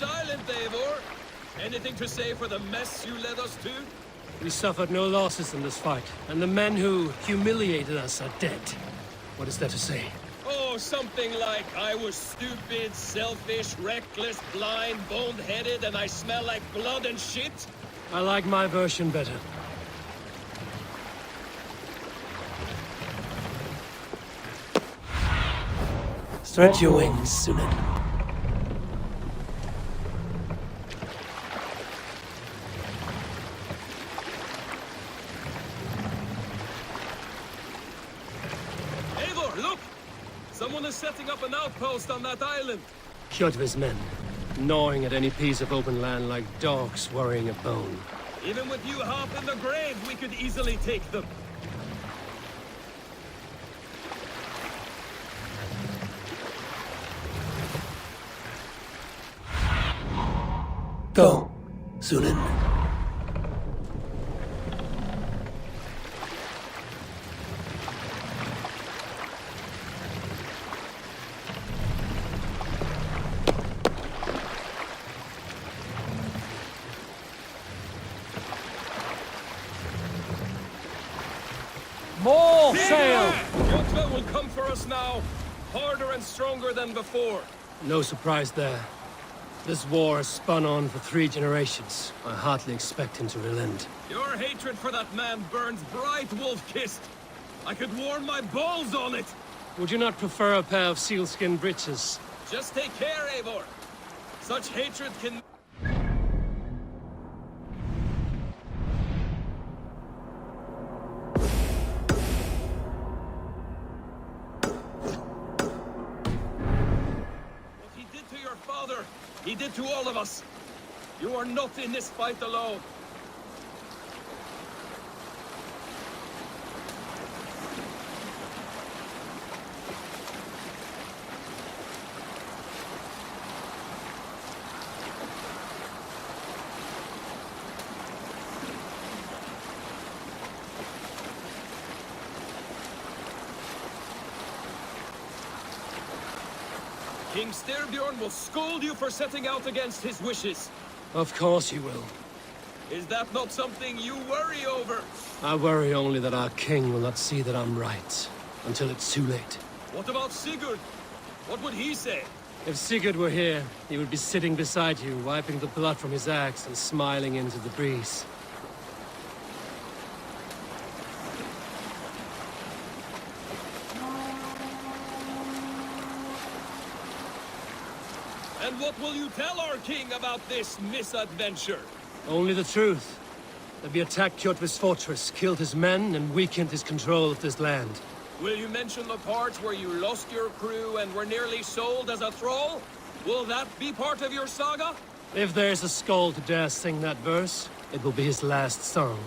silent, Eivor. Anything to say for the mess you led us to? We suffered no losses in this fight, and the men who humiliated us are dead. What is there to say? Oh, something like, I was stupid, selfish, reckless, blind, bone-headed, and I smell like blood and shit? I like my version better. Stretch your wings, Sunan. Eivor, look! Someone is setting up an outpost on that island. Kjotve's men, gnawing at any piece of open land like dogs worrying a bone. Even with you half in the grave, we could easily take them. Go, Sunan. More sail! Kjotve will come for us now, harder and stronger than before. No surprise there. This war has spun on for 3 generations. I hardly expect him to relent. Your hatred for that man burns bright, wolf-kissed. I could warm my balls on it. Would you not prefer a pair of sealskin breeches? Just take care, Eivor. Such hatred can... What he did to your father, he did to all of us. You are not in this fight alone. King Styrbjorn will scold you for setting out against his wishes. Of course he will. Is that not something you worry over? I worry only that our king will not see that I'm right, until it's too late. What about Sigurd? What would he say? If Sigurd were here, he would be sitting beside you, wiping the blood from his axe and smiling into the breeze. And what will you tell our king about this misadventure? Only the truth. That we attacked Kjotve's fortress, killed his men, and weakened his control of this land. Will you mention the parts where you lost your crew and were nearly sold as a thrall? Will that be part of your saga? If there's a skull to dare sing that verse, it will be his last song.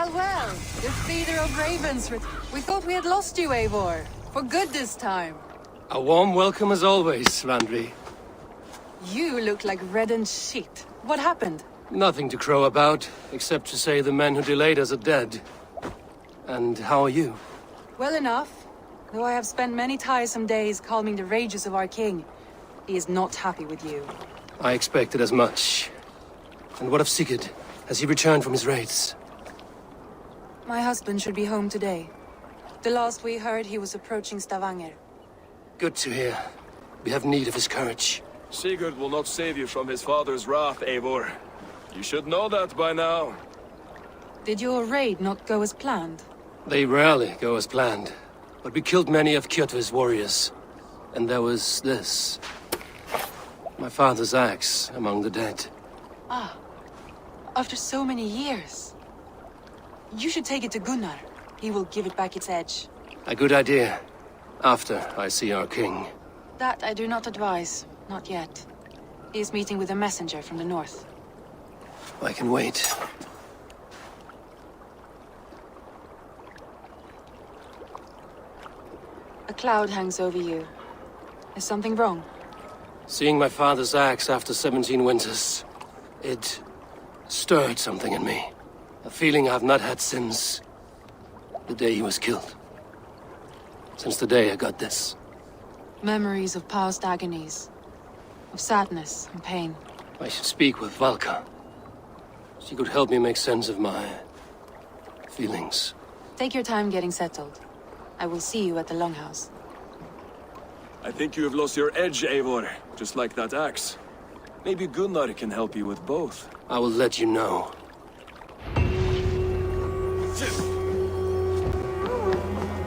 Well, the feeder of ravens. We thought we had lost you, Eivor. For good this time. A warm welcome as always, Randvi. You look like reddened shit. What happened? Nothing to crow about, except to say the men who delayed us are dead. And how are you? Well enough. Though I have spent many tiresome days calming the rages of our king. He is not happy with you. I expected as much. And what of Sigurd? Has he returned from his raids? My husband should be home today. The last we heard, he was approaching Stavanger. Good to hear. We have need of his courage. Sigurd will not save you from his father's wrath, Eivor. You should know that by now. Did your raid not go as planned? They rarely go as planned. But we killed many of Kjotve's warriors. And there was this. My father's axe among the dead. Ah. After so many years. You should take it to Gunnar. He will give it back its edge. A good idea. After I see our king. That I do not advise. Not yet. He is meeting with a messenger from the north. I can wait. A cloud hangs over you. Is something wrong? Seeing my father's axe after 17 winters, it stirred something in me. A feeling I've not had since the day he was killed. Since the day I got this. Memories of past agonies. Of sadness and pain. I should speak with Valka. She could help me make sense of my feelings. Take your time getting settled. I will see you at the Longhouse. I think you have lost your edge, Eivor. Just like that axe. Maybe Gunnar can help you with both. I will let you know.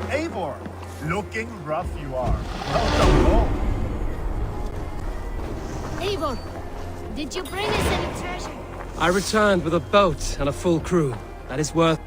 Eivor, looking rough you are. Welcome home. Eivor, did you bring us any treasure? I returned with a boat and a full crew. That is worth...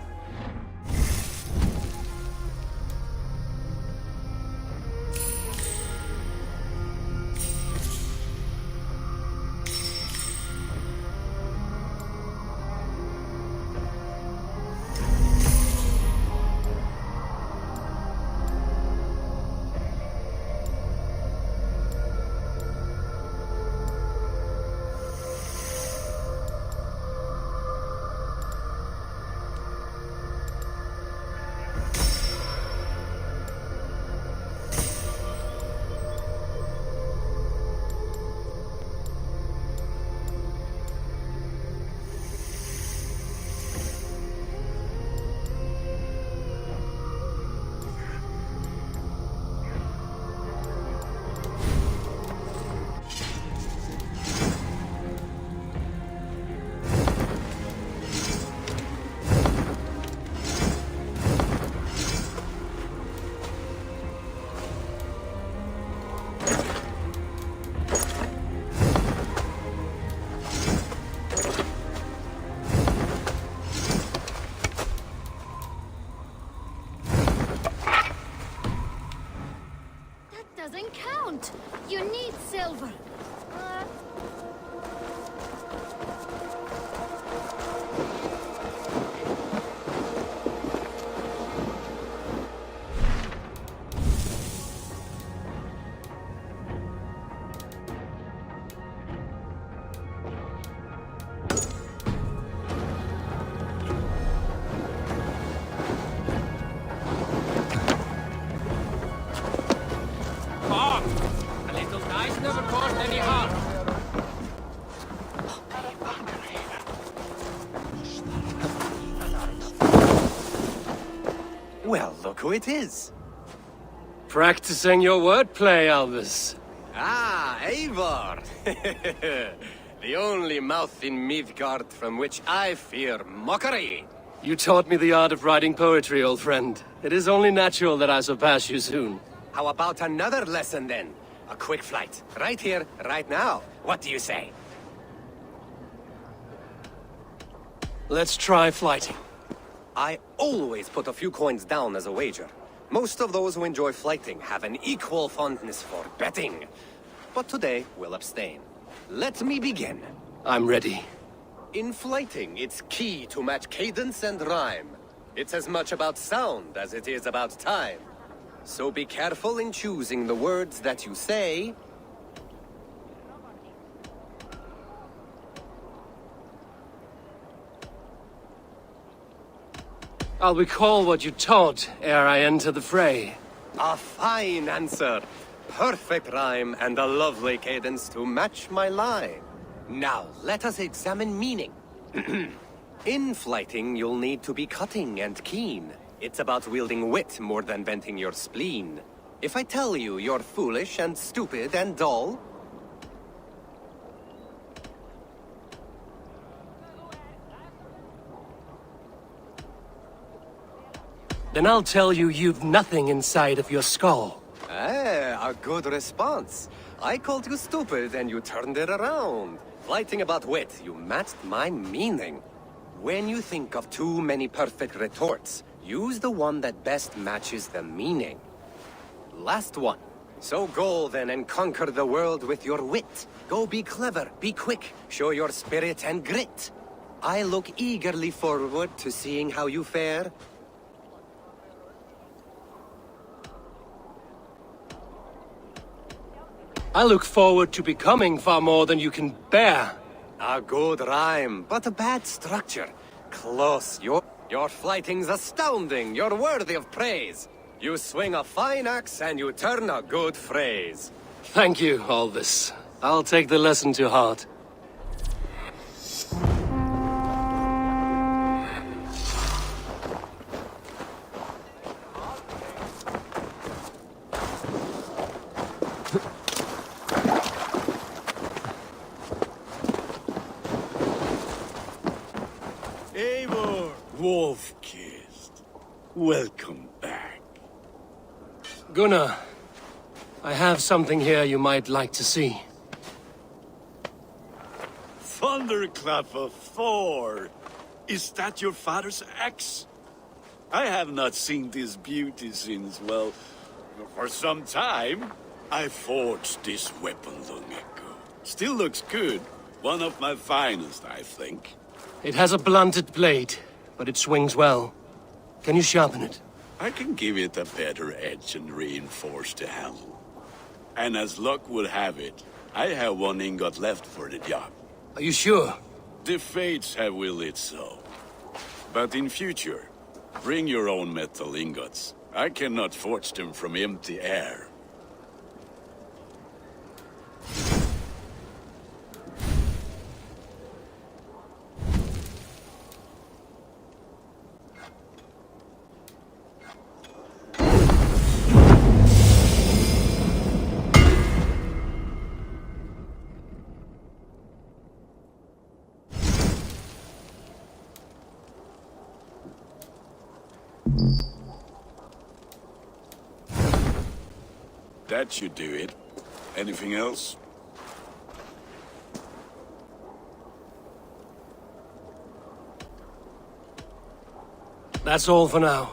Doesn't count. You need silver. Well, look who it is. Practicing your wordplay, Albus. Ah, Eivor! The only mouth in Midgard from which I fear mockery. You taught me the art of writing poetry, old friend. It is only natural that I surpass you soon. How about another lesson then? A quick flight. Right here, right now. What do you say? Let's try flighting. I always put a few coins down as a wager. Most of those who enjoy flighting have an equal fondness for betting. But today, we'll abstain. Let me begin. I'm ready. In flighting, it's key to match cadence and rhyme. It's as much about sound as it is about time. So be careful in choosing the words that you say. I'll recall what you taught ere I enter the fray. A fine answer. Perfect rhyme and a lovely cadence to match my line. Now, let us examine meaning. In flighting, you'll need to be cutting and keen. It's about wielding wit more than venting your spleen. If I tell you you're foolish and stupid and dull, then I'll tell you you've nothing inside of your skull. a good response. I called you stupid and you turned it around. Flighting about wit, you matched my meaning. When you think of too many perfect retorts, use the one that best matches the meaning. Last one. So go then and conquer the world with your wit. Go be clever, be quick, show your spirit and grit. I look eagerly forward to seeing how you fare. I look forward to becoming far more than you can bear. A good rhyme, but a bad structure. Close. Your flighting's astounding. You're worthy of praise. You swing a fine axe and you turn a good phrase. Thank you, Alvis. I'll take the lesson to heart. Eivor, Wolf-kissed. Welcome back. Gunnar, I have something here you might like to see. Thunderclap of Thor! Is that your father's axe? I have not seen this beauty since, well, for some time. I forged this weapon long ago. Still looks good. One of my finest, I think. It has a blunted blade, but it swings well. Can you sharpen it? I can give it a better edge and reinforce the handle. And as luck would have it, I have one ingot left for the job. Are you sure? The fates have willed it so. But in future, bring your own metal ingots. I cannot forge them from empty air. That should do it. Anything else? That's all for now.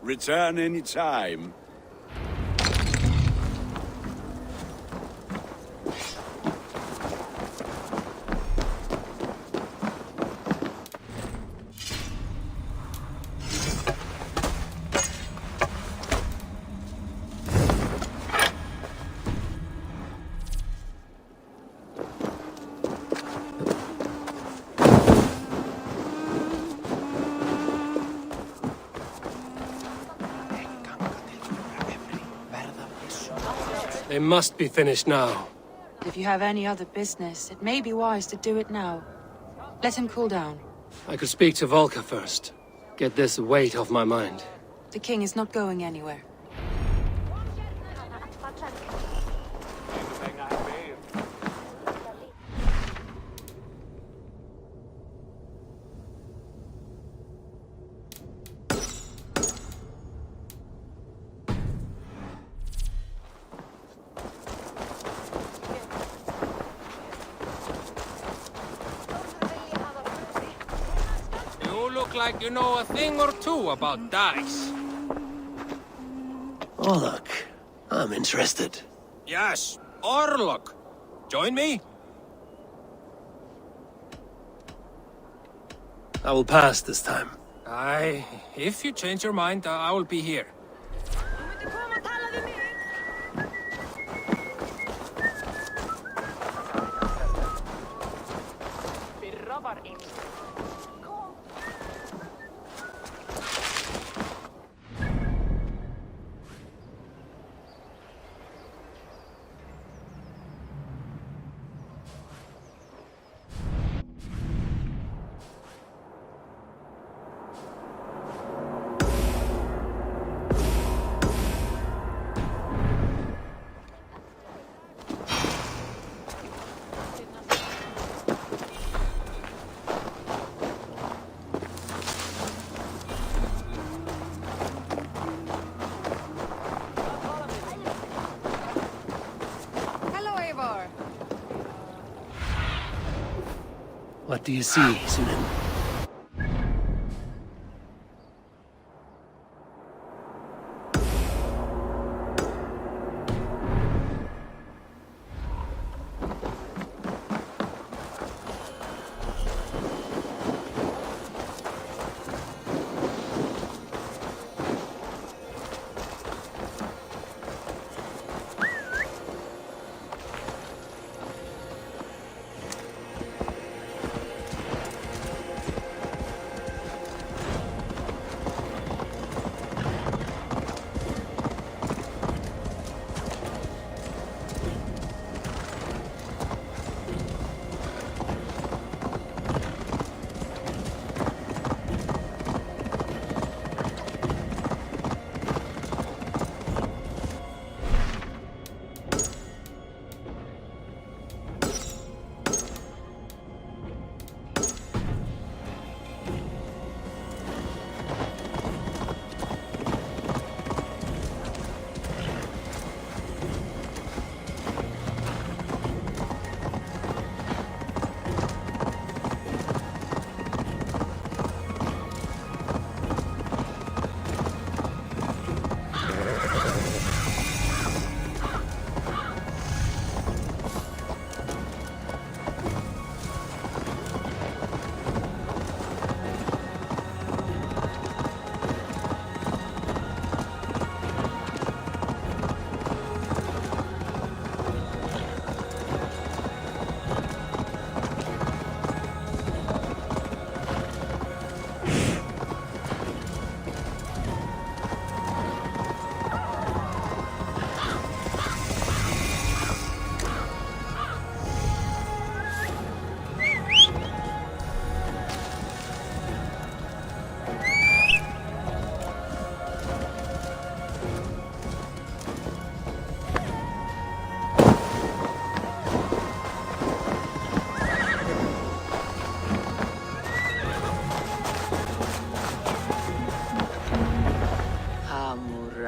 Return any time. They must be finished now. If you have any other business, it may be wise to do it now. Let him cool down. I could speak to Volker first. Get this weight off my mind. The king is not going anywhere. Like you know a thing or two about dice. Oh, look. I'm interested. Yes, Orlok. Join me? I will pass this time. Aye, if you change your mind, I will be here. What do you see, Sunan?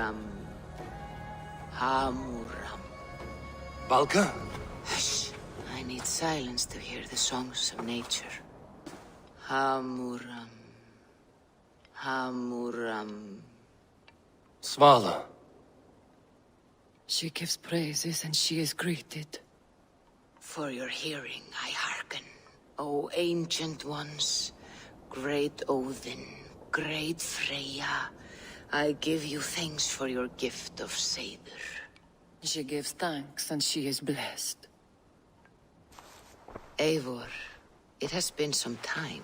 Hamuram. Hamuram. Valka? Hush. I need silence to hear the songs of nature. Hamuram. Hamuram. Svala. She gives praises and she is greeted. For your hearing, I hearken. O ancient ones, great Odin, great Freya, I give you thanks for your gift of Seder. She gives thanks and she is blessed. Eivor, it has been some time.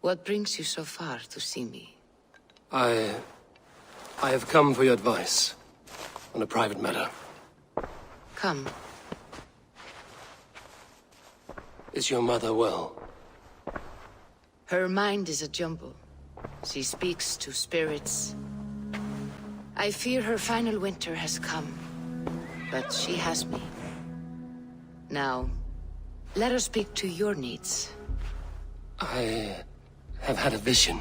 What brings you so far to see me? I have come for your advice on a private matter. Come. Is your mother well? Her mind is a jumble. She speaks to spirits. I fear her final winter has come, but she has me. Now, let us speak to your needs. I have had a vision.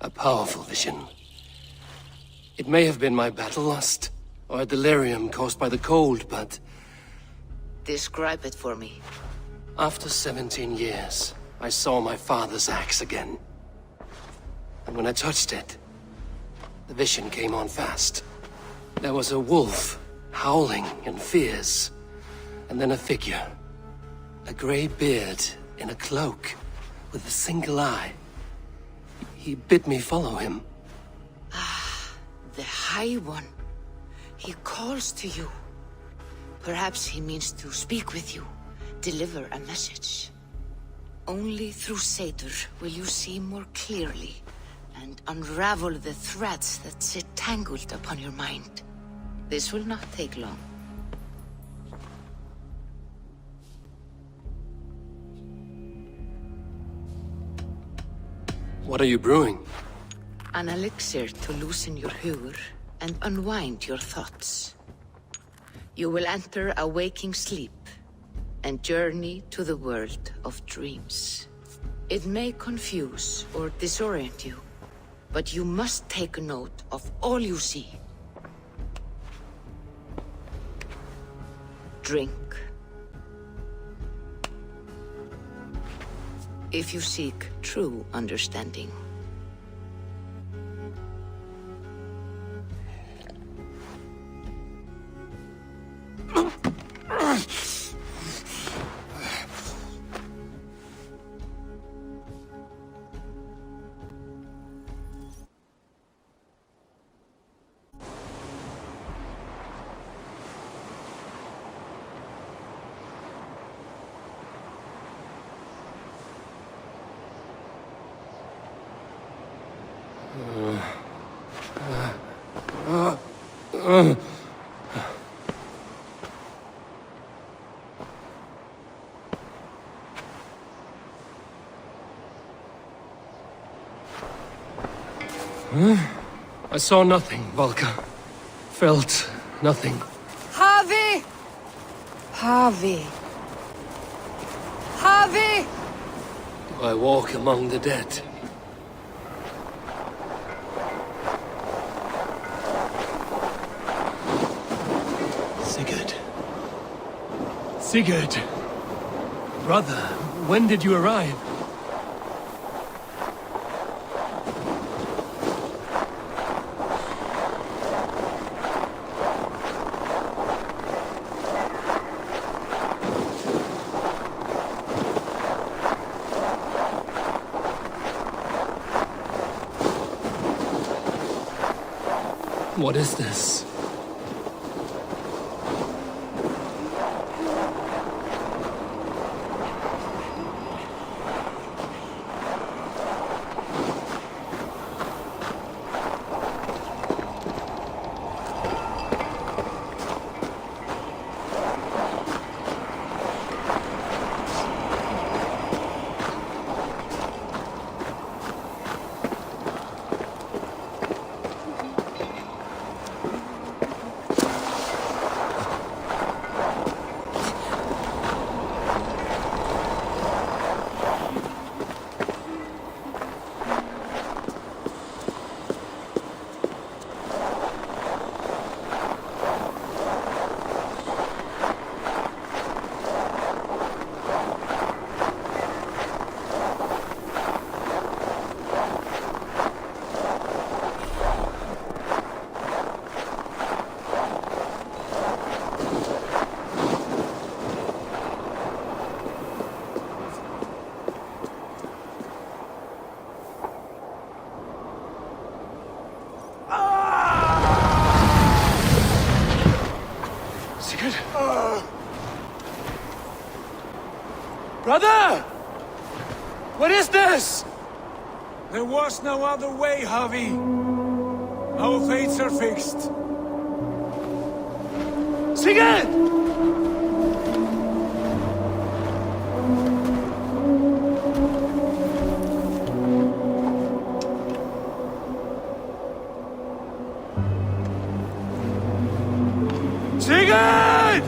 A powerful vision. It may have been my battle lust, or a delirium caused by the cold, but... Describe it for me. After 17 years, I saw my father's axe again. And when I touched it, the vision came on fast. There was a wolf, howling and fierce, and then a figure. A grey beard in a cloak, with a single eye. He bid me follow him. The High One. He calls to you. Perhaps he means to speak with you, deliver a message. Only through Seder will you see more clearly and unravel the threads that sit tangled upon your mind. This will not take long. What are you brewing? An elixir to loosen your huer and unwind your thoughts. You will enter a waking sleep and journey to the world of dreams. It may confuse or disorient you, but you must take note of all you see. Drink. If you seek true understanding. I saw nothing, Valka. Felt nothing. Harvey! Harvey! Harvey! I walk among the dead. Sigurd. Sigurd! Brother, when did you arrive? What is this? this? There was no other way, Javi. Our fates are fixed. Sigurd! Sigurd!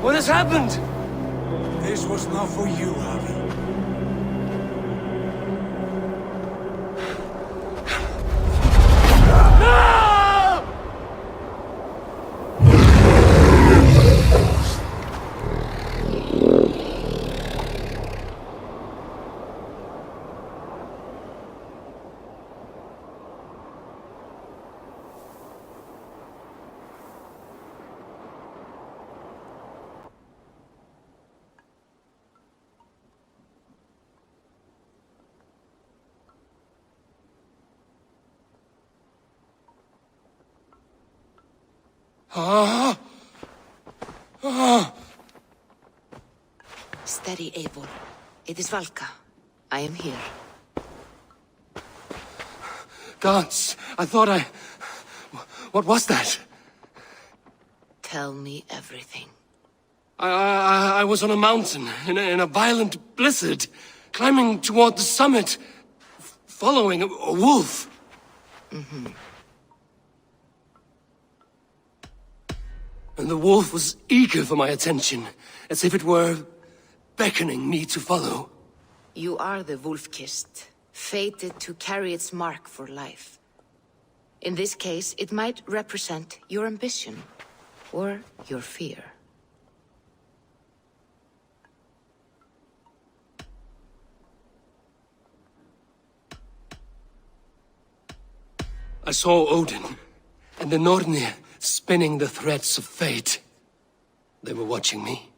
What has happened? This was not for you, Javi. Steady, Eivor. It is Valka. I am here. Gods, I thought I... What was that? Tell me everything. I was on a mountain, in a violent blizzard, climbing toward the summit, following a wolf. Mm-hmm. And the wolf was eager for my attention, as if it were beckoning me to follow. You are the wolf-kissed, fated to carry its mark for life. In this case, it might represent your ambition, or your fear. I saw Odin and the Nornir spinning the threads of fate. They were watching me.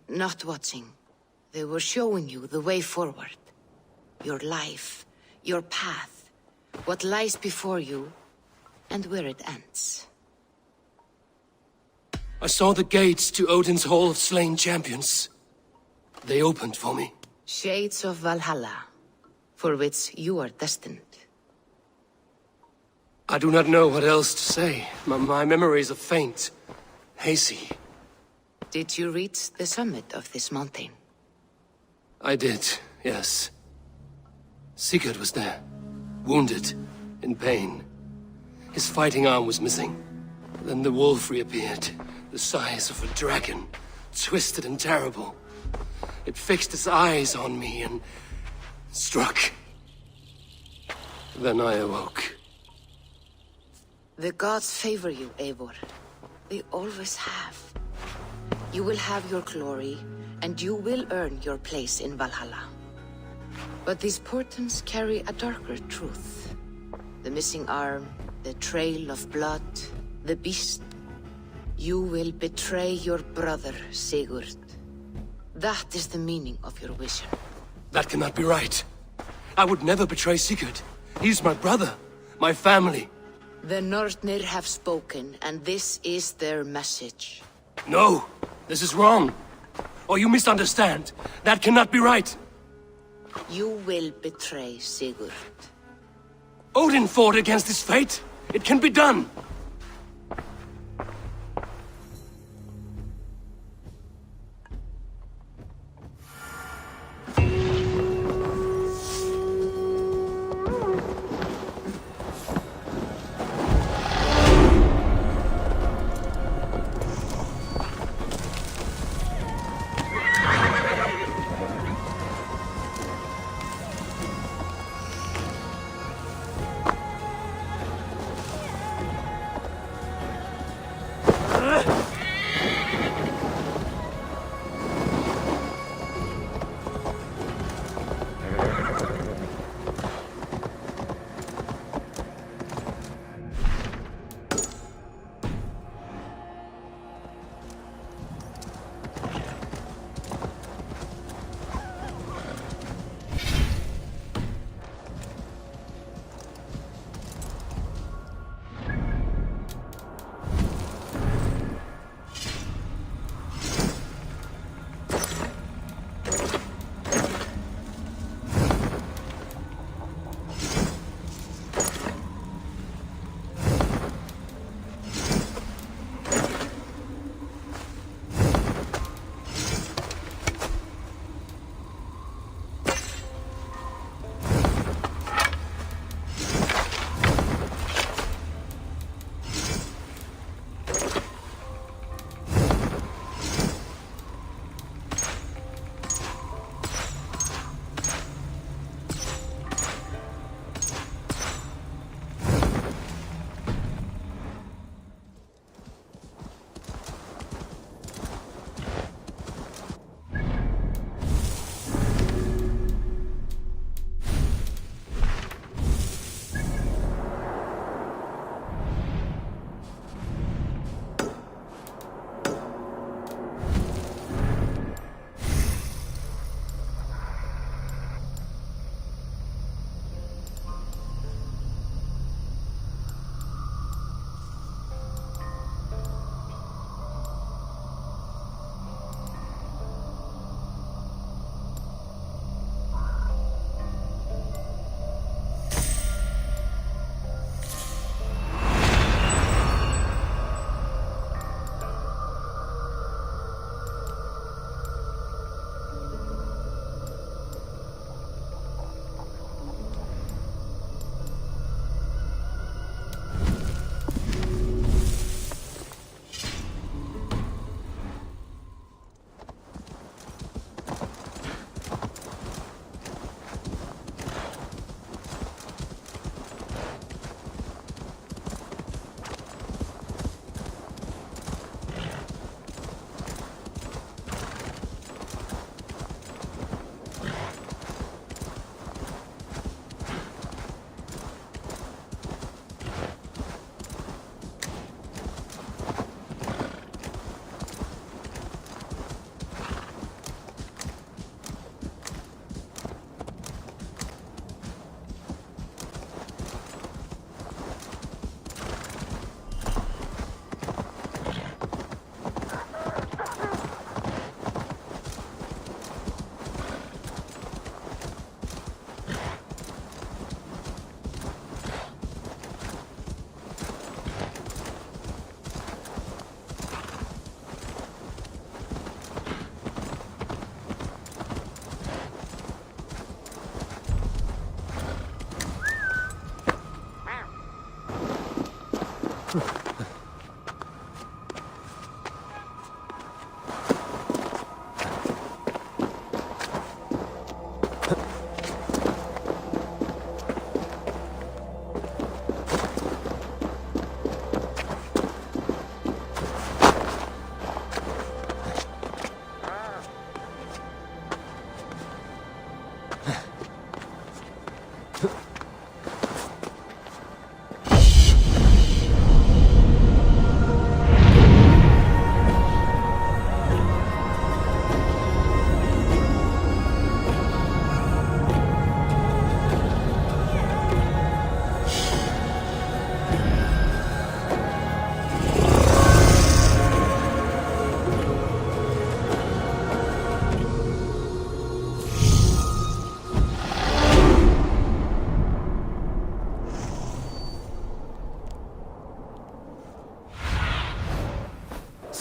Not watching. They were showing you the way forward. Your life, your path, what lies before you, and where it ends. I saw the gates to Odin's Hall of Slain Champions. They opened for me. Shades of Valhalla, for which you are destined. I do not know what else to say. My memories are faint, hazy. Did you reach the summit of this mountain? I did, yes. Sigurd was there, wounded, in pain. His fighting arm was missing. Then the wolf reappeared, the size of a dragon, twisted and terrible. It fixed its eyes on me and struck. Then I awoke. The gods favor you, Eivor. They always have. You will have your glory, and you will earn your place in Valhalla. But these portents carry a darker truth. The missing arm, the trail of blood, the beast. You will betray your brother, Sigurd. That is the meaning of your vision. That cannot be right. I would never betray Sigurd. He's my brother, my family. The Nornir have spoken, and this is their message. No, this is wrong. Or you misunderstand. That cannot be right. You will betray Sigurd. Odin fought against his fate. It can be done.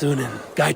Sunan, guide